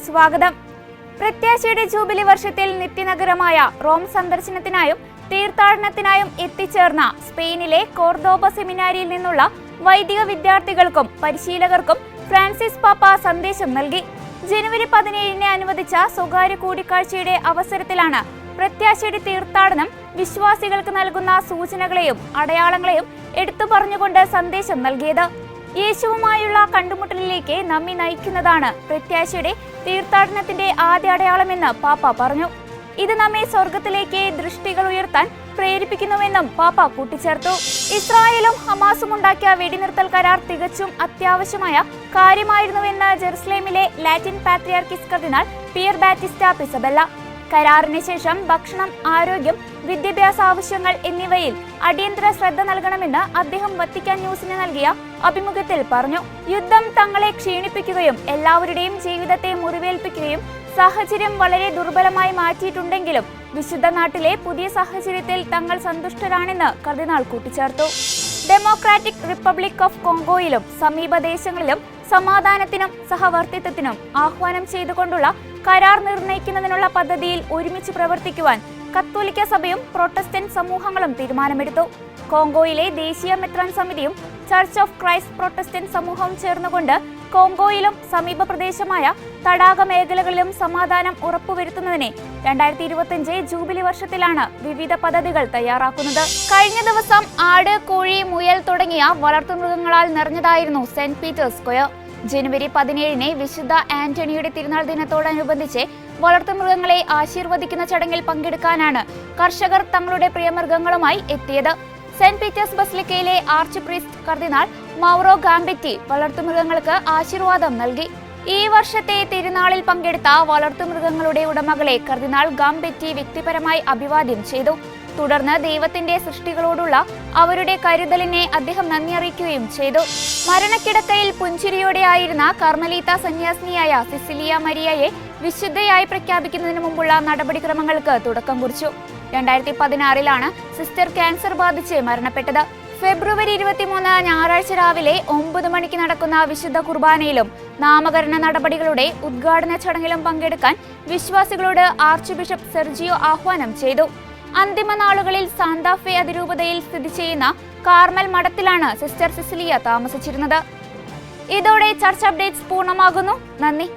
സ്വാഗതം. പ്രത്യാശയുടെ ജൂബിലി വർഷത്തിൽ നിത്യനഗരമായ റോം സന്ദർശനത്തിനായും തീർത്ഥാടനത്തിനായും എത്തിച്ചേർന്ന സ്പെയിനിലെ കോർദോബ സെമിനാരിയിൽ നിന്നുള്ള വൈദിക വിദ്യാർത്ഥികൾക്കും പരിശീലകർക്കും ഫ്രാൻസിസ് പാപ്പ സന്ദേശം നൽകി. ജനുവരി 17-ന് അനുവദിച്ച സ്വകാര്യ കൂടിക്കാഴ്ചയുടെ അവസരത്തിലാണ് പ്രത്യാശയുടെ തീർത്ഥാടനം വിശ്വാസികൾക്ക് നൽകുന്ന സൂചനകളെയും അടയാളങ്ങളെയും എടുത്തു പറഞ്ഞുകൊണ്ട് സന്ദേശം നൽകിയത്. യേശുവുമായുള്ള കണ്ടുമുട്ടലിലേക്ക് നമ്മെ നയിക്കുന്നതാണ് പ്രത്യാശയുടെ തീർത്ഥാടനത്തിന്റെ ആദ്യ അടയാളമെന്ന് പാപ്പ പറഞ്ഞു. ഇത് നമ്മെ സ്വർഗത്തിലേക്ക് ദൃഷ്ടികൾ ഉയർത്താൻ പ്രേരിപ്പിക്കുന്നുവെന്നും പാപ്പ കൂട്ടിച്ചേർത്തു. ഇസ്രായേലും ഹമാസും ഉണ്ടാക്കിയ വെടിനിർത്തൽ കരാർ തികച്ചും അത്യാവശ്യമായ കാര്യമായിരുന്നുവെന്ന് ജെറുസലേമിലെ ലാറ്റിൻ പാത്രിയാർക്കീസ് കർദിനാൾ പിയർ ബാറ്റിസ്റ്റ പിസബെല്ല കരാറിന് ശേഷം ഭക്ഷണം, ആരോഗ്യം, വിദ്യാഭ്യാസ ആവശ്യങ്ങൾ എന്നിവയിൽ അടിയന്തര ശ്രദ്ധ നൽകണമെന്ന് അദ്ദേഹം വത്തിക്കാൻ ന്യൂസിന് നൽകിയ അഭിമുഖത്തിൽ പറഞ്ഞു. യുദ്ധം തങ്ങളെ ക്ഷീണിപ്പിക്കുകയും എല്ലാവരുടെയും ജീവിതത്തെ മുറിവേൽപ്പിക്കുകയും സാഹചര്യം വളരെ ദുർബലമായി മാറ്റിയിട്ടുണ്ടെങ്കിലും വിശുദ്ധ നാട്ടിലെ പുതിയ സാഹചര്യത്തിൽ തങ്ങൾ സന്തുഷ്ടരാണെന്ന് കർദിനാൾ കൂട്ടിച്ചേർത്തു. ഡെമോക്രാറ്റിക് റിപ്പബ്ലിക് ഓഫ് കോങ്കോയിലും സമീപ ദേശങ്ങളിലും സമാധാനത്തിനും സഹവർത്തിത്വത്തിനും ആഹ്വാനം ചെയ്തുകൊണ്ടുള്ള കരാർ നിർണ്ണയിക്കുന്നതിനുള്ള പദ്ധതിയിൽ ഒരുമിച്ച് പ്രവർത്തിക്കുവാൻ കത്തോലിക്ക സഭയും പ്രൊട്ടസ്റ്റന്റ് സമൂഹങ്ങളും തീരുമാനമെടുത്തു. കോങ്കോയിലെ ദേശീയ മെത്രാൻ സമിതിയും ചർച്ച് ഓഫ് ക്രൈസ്റ്റ് പ്രൊട്ടസ്റ്റന്റ് സമൂഹവും ചേർന്നുകൊണ്ട് കോങ്കോയിലും സമീപ പ്രദേശമായ തടാക മേഖലകളിലും സമാധാനം ഉറപ്പുവരുത്തുന്നതിന് 2025 ജൂബിലി വർഷത്തിലാണ് വിവിധ പദ്ധതികൾ തയ്യാറാക്കുന്നത്. കഴിഞ്ഞ ദിവസം ആട്, കോഴി, മുയൽ തുടങ്ങിയ വളർത്തുമൃഗങ്ങളാൽ നിറഞ്ഞതായിരുന്നു സെന്റ് പീറ്റേഴ്സ് സ്ക്വയർ. ജനുവരി 17-ന് വിശുദ്ധ ആന്റണിയുടെ തിരുനാൾ ദിനത്തോടനുബന്ധിച്ച് വളർത്തുമൃഗങ്ങളെ ആശീർവദിക്കുന്ന ചടങ്ങിൽ പങ്കെടുക്കാനാണ് കർഷകർ തങ്ങളുടെ പ്രിയമൃഗങ്ങളുമായി എത്തിയത്. സെന്റ് പീറ്റേഴ്സ് ബസിലിക്കയിലെ ആർച്ച് പ്രീസ്റ്റ് കർദിനാൾ മൗറോ ഗാംബെറ്റി വളർത്തുമൃഗങ്ങൾക്ക് ആശീർവാദം നൽകി. ഈ വർഷത്തെ തിരുനാളിൽ പങ്കെടുത്ത വളർത്തുമൃഗങ്ങളുടെ ഉടമകളെ കർദിനാൾ ഗാംബെറ്റി വ്യക്തിപരമായി അഭിവാദ്യം ചെയ്തു. തുടർന്ന് ദൈവത്തിന്റെ സൃഷ്ടികളോടുള്ള അവരുടെ കരുതലിനെ അദ്ദേഹം നന്ദി അറിയിക്കുകയും ചെയ്തു. മരണക്കിടക്കയിൽ പുഞ്ചിരിയോടെയായിരുന്ന കർമ്മലീത്ത സന്യാസിനിയായ സിസിലിയ മരിയയെ വിശുദ്ധയായി പ്രഖ്യാപിക്കുന്നതിന് മുമ്പുള്ള നടപടിക്രമങ്ങൾക്ക് തുടക്കം കുറിച്ചു. 2016-ലാണ് സിസ്റ്റർ ക്യാൻസർ ബാധിച്ച് മരണപ്പെട്ടത്. ഫെബ്രുവരി 23 ഞായറാഴ്ച രാവിലെ 9 മണിക്ക് നടക്കുന്ന വിശുദ്ധ കുർബാനയിലും നാമകരണ നടപടികളുടെ ഉദ്ഘാടന ചടങ്ങിലും പങ്കെടുക്കാൻ വിശ്വാസികളോട് ആർച്ച് ബിഷപ്പ് സെർജിയോ ആഹ്വാനം ചെയ്തു. അന്തിമ നാളുകളിൽ സാന്താഫെ അതിരൂപതയിൽ സ്ഥിതി ചെയ്യുന്ന കാർമൽ മഠത്തിലാണ് സിസ്റ്റർ സിസിലിയ താമസിച്ചിരുന്നത്. ഇതോടെ ചർച്ച് അപ്ഡേറ്റ്സ് പൂർണ്ണമാകുന്നു. നന്ദി.